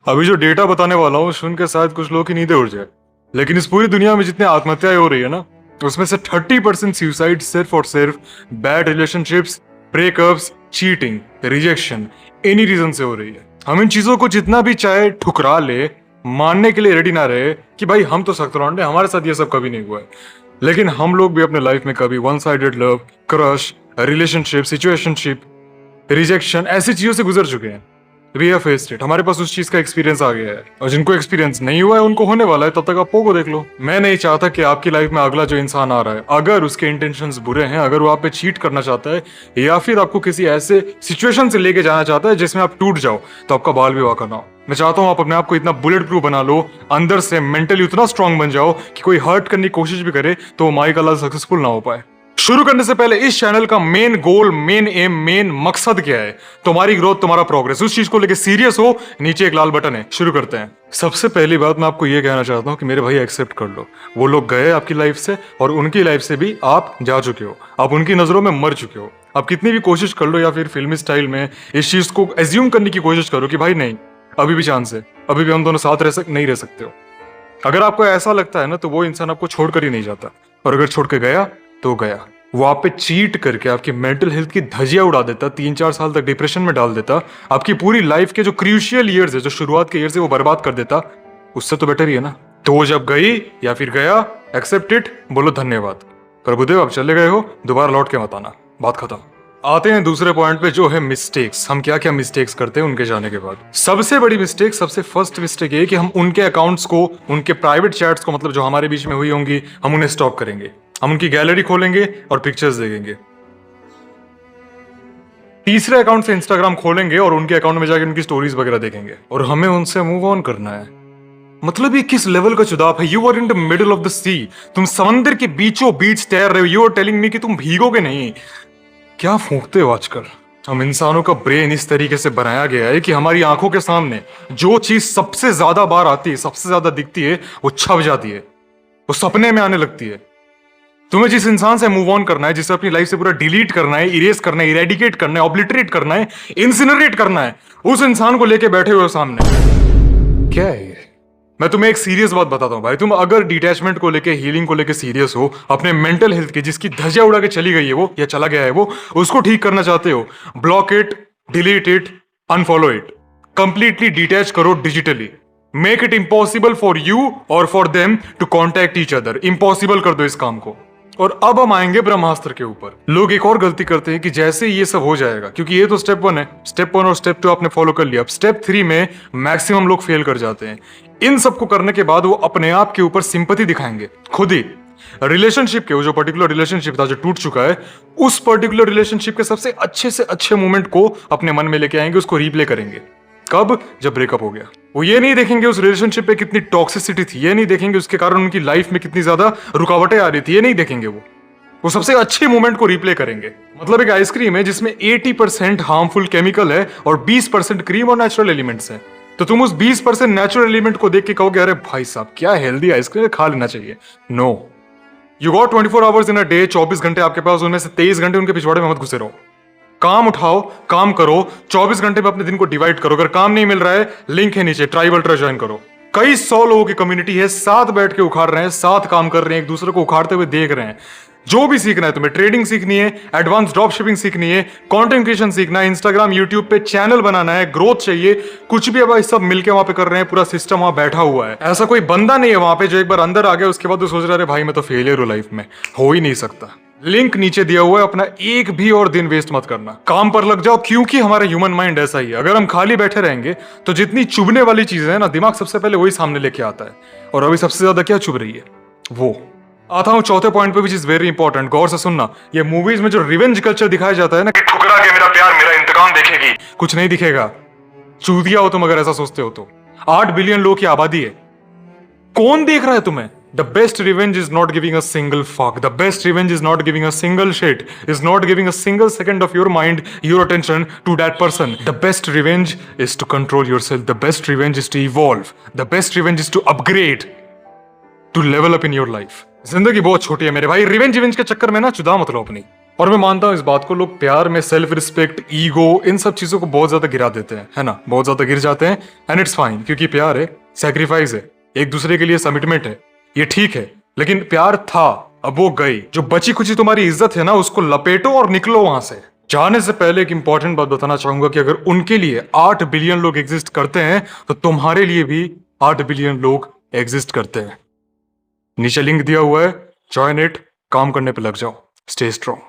अभी जो डेटा बताने वाला हूँ सुन के शायद कुछ लोगों की नींदें उड़ जाए, लेकिन इस पूरी दुनिया में जितने आत्महत्याएं हो रही है ना, उसमें से 30% सुसाइड सिर्फ और सिर्फ bad relationships, breakups, cheating, rejection, any reason से हो रही है। हम इन चीजों को जितना भी चाहे ठुकरा ले, मानने के लिए रेडी ना रहे कि भाई हम तो सख्त लौंडे, हमारे साथ ये सब कभी नहीं हुआ है, लेकिन हम लोग भी अपने लाइफ में कभी one sided love, crush, relationship, situationship, rejection ऐसी चीजों से गुजर चुके हैं। वी हैव फेस्ड इट, हमारे पास उस चीज का एक्सपीरियंस आ गया है, और जिनको एक्सपीरियंस नहीं हुआ है उनको होने वाला है। तब तक आप पोगो देख लो। मैं नहीं चाहता कि आपकी लाइफ में अगला जो इंसान आ रहा है, अगर उसके इंटेंशंस बुरे हैं, अगर वो आप पे चीट करना चाहता है या फिर आपको किसी ऐसे सिचुएशन से लेके जाना चाहता है जिसमें आप टूट जाओ, तो आपका बाल विवाह करना हो। मैं चाहता हूं आप अपने आप को इतना बुलेट प्रूफ बना लो, अंदर से मेंटली उतना स्ट्रांग बन जाओ कि कोई हर्ट करने की कोशिश भी करे तो वो माई का लाल सक्सेसफुल ना हो पाए। शुरू करने से पहले इस चैनल का main goal, main M, main मकसद क्या है? तुम्हारी ग्रोथ, तुम्हारा प्रोग्रेस। उस चीज को लेके सीरियस हो, नीचे एक लाल बटन है। शुरू करते हैं। सबसे पहली बात मैं आपको ये कहना चाहता हूँ कि मेरे भाई एक्सेप्ट कर लो, वो लोग गए आपकी लाइफ से और उनकी लाइफ से भी आप जा चुके हो। आप उनकी नजरों में मर चुके हो। आप कितनी भी कोशिश कर लो या फिर फिल्मी स्टाइल में इस चीज को एज्यूम करने की कोशिश करो कि भाई नहीं, अभी भी चांस है, अभी भी हम दोनों साथ नहीं रह सकते हो। अगर आपको ऐसा लगता है ना, तो वो इंसान आपको छोड़कर ही नहीं जाता, और अगर छोड़ के गया तो गया। वो आप पे चीट करके आपकी मेंटल हेल्थ की धजिया उड़ा देता, 3-4 साल तक डिप्रेशन में डाल देता, आपकी पूरी लाइफ के जो क्रूशियल ईयर्स है, जो शुरुआत के ईयर्स है, वो बर्बाद कर देता। उससे तो बेटर ही है ना। तो वो जब गई या फिर गया, एक्सेप्ट इट, बोलो धन्यवाद। प्रभुदेव आप चले गए हो, दोबारा लौट के मत आना। बात खत्म। आते हैं दूसरे पॉइंट पे, जो है मिस्टेक्स। हम क्या क्या मिस्टेक्स करते हैं उनके जाने के बाद। सबसे बड़ी मिस्टेक, सबसे फर्स्ट मिस्टेक ये कि हम उनके अकाउंट्स को, उनके प्राइवेट चैट्स को, मतलब जो हमारे बीच में हुई होंगी, हम उन्हें स्टॉप करेंगे। हम उनकी गैलरी खोलेंगे और पिक्चर्स देखेंगे। तीसरे अकाउंट से इंस्टाग्राम खोलेंगे और उनके अकाउंट में जाकर उनकी स्टोरीज वगैरह देखेंगे, और हमें उनसे मूव ऑन करना है। मतलब ये किस लेवल का चुदाप है? You are in the middle of the sea, तुम समंदर के बीचों बीच तैर रहे हो। यू आर टेलिंग मी कि तुम भीगोगे नहीं। क्या फूंकते हो आजकल? हम इंसानों का ब्रेन इस तरीके से बनाया गया है कि हमारी आंखों के सामने जो चीज सबसे ज्यादा बार आती है, सबसे ज्यादा दिखती है, वो छप जाती है, वो सपने में आने लगती है। तुम्हें जिस इंसान से मूव ऑन करना है, जिसे अपनी लाइफ से पूरा डिलीट करना है, इरेज करना है, इरेडिकेट करना है, ऑब्लिटरेट करना है, इंसिनरेट करना है, उस इंसान को लेके बैठे हुए हो सामने। क्या है ये? मैं तुम्हें एक सीरियस बात बताता हूं भाई। तुम अगर डिटैचमेंट को लेके, हीलिंग को लेके सीरियस हो, अपने मेंटल हेल्थ की, जिसकी धज्जियां उड़ा के चली गई है वो, या चला गया है वो, उसको ठीक करना चाहते हो, block it, delete it, unfollow it, completely detach करो digitally. Make it impossible for you और for them to contact each other. Impossible कर दो इस काम को। और अब हम आएंगे ब्रह्मास्त्र के ऊपर। लोग एक और गलती करते हैं कि जैसे ये सब हो जाएगा, क्योंकि ये तो स्टेप 1 है, स्टेप 1 और स्टेप 2 आपने फॉलो कर लिया, अब स्टेप 3 में मैक्सिमम लोग फेल कर जाते हैं। इन सब को करने के बाद वो अपने आप के ऊपर सिंपैथी दिखाएंगे खुद ही। रिलेशनशिप के, वो जो पर्टिकुलर रिलेशनशिप था जो टूट चुका है, उस पर्टिकुलर रिलेशनशिप के सबसे अच्छे से अच्छे मोमेंट को अपने मन में लेके आएंगे, उसको रिप्ले करेंगे। कब? जब ब्रेकअप हो गया। वो ये नहीं देखेंगे उस रिलेशनशिप पे कितनी टॉक्सिसिटी थी, ये नहीं देखेंगे उसके कारण उनकी लाइफ में कितनी ज्यादा रुकावटें आ रही थी, ये नहीं देखेंगे। वो सबसे अच्छे मोमेंट को रिप्ले करेंगे। मतलब एक आइसक्रीम है जिसमें 80% हार्मफुल केमिकल है और 20% क्रीम और नेचुरल एलिमेंट्स हैं, तो तुम उस 20% नेचुरल एलिमेंट को देख के कहोगे अरे भाई साहब क्या हेल्दी आइसक्रीम है, खा लेना चाहिए। No, you got 24 hours in a day, 24 घंटे आपके पास, उनमें से 23 घंटे उनके पिछवाड़े में मत घुसे रहो। काम उठाओ, काम करो, 24 घंटे में अपने दिन को डिवाइड करो। अगर काम नहीं मिल रहा है, लिंक है नीचे, ट्राइब अल्ट्रा ज्वाइन करो। कई 100 लोगों की कम्युनिटी है, साथ बैठ के उखाड़ रहे हैं, साथ काम कर रहे हैं, एक दूसरे को उखाड़ते हुए देख रहे हैं। जो भी सीखना है तुम्हें, ट्रेडिंग सीखनी है, एडवांस ड्रॉप शिपिंग सीखनी है, कंटेंट क्रिएशन सीखना है, इंस्टाग्राम यूट्यूब पे चैनल बनाना है, ग्रोथ चाहिए, कुछ भी, अब सब मिलके वहां पे कर रहे हैं। पूरा सिस्टम वहां बैठा हुआ है। ऐसा कोई बंदा नहीं है वहां पे जो एक बार अंदर आ गया उसके बाद तो सोच रहा है भाई मैं तो फेलियर हूं लाइफ में। हो ही नहीं सकता। लिंक नीचे दिया हुआ है, अपना एक भी और दिन वेस्ट मत करना, काम पर लग जाओ, क्योंकि हमारा ह्यूमन माइंड ऐसा ही है। अगर हम खाली बैठे रहेंगे तो जितनी चुभने वाली चीजें हैं ना, दिमाग सबसे पहले वही सामने लेके आता है। और अभी सबसे ज्यादा क्या चुभ रही है वो। आता हूं चौथे पॉइंट पे, विच इज वेरी इंपॉर्टेंट। गौर से सुनना। ये मूवीज में जो रिवेंज कल्चर दिखाया जाता है ना, कि ठुकरा के मेरा प्यार मेरा इंतकाम देखेगी, कुछ नहीं दिखेगा। चूतिया हो तुम अगर ऐसा सोचते हो तो। 8 बिलियन लोग की आबादी है, कौन देख रहा है तुम्हें? The best revenge is not giving a single fuck. The best revenge is not giving a single shit. Is not giving a single second of your mind, your attention to that person. The best revenge is to control yourself. The best revenge is to evolve. The best revenge is to upgrade, to level up in your life. जिंदगी बहुत छोटी है मेरे भाई। Revenge के चक्कर में ना चुदा मत लो अपनी। और मैं मानता हूं इस बात को, लोग प्यार में सेल्फ रिस्पेक्ट, ईगो, इन सब चीजों को बहुत ज्यादा गिरा देते हैं, है ना, बहुत ज्यादा गिर जाते हैं। एंड इट्स फाइन, क्योंकि प्यार है, सैक्रिफाइस है, एक दूसरे के लिए सबमिटमेंट है, ये ठीक है। लेकिन प्यार था, अब वो गई। जो बची खुची तुम्हारी इज्जत है ना, उसको लपेटो और निकलो वहां से। जाने से पहले एक इंपॉर्टेंट बात बताना चाहूंगा कि अगर उनके लिए 8 बिलियन लोग एग्जिस्ट करते हैं तो तुम्हारे लिए भी 8 बिलियन लोग एग्जिस्ट करते हैं। नीचे लिंक दिया हुआ है, ज्वाइन इट, काम करने पे लग जाओ। Stay strong.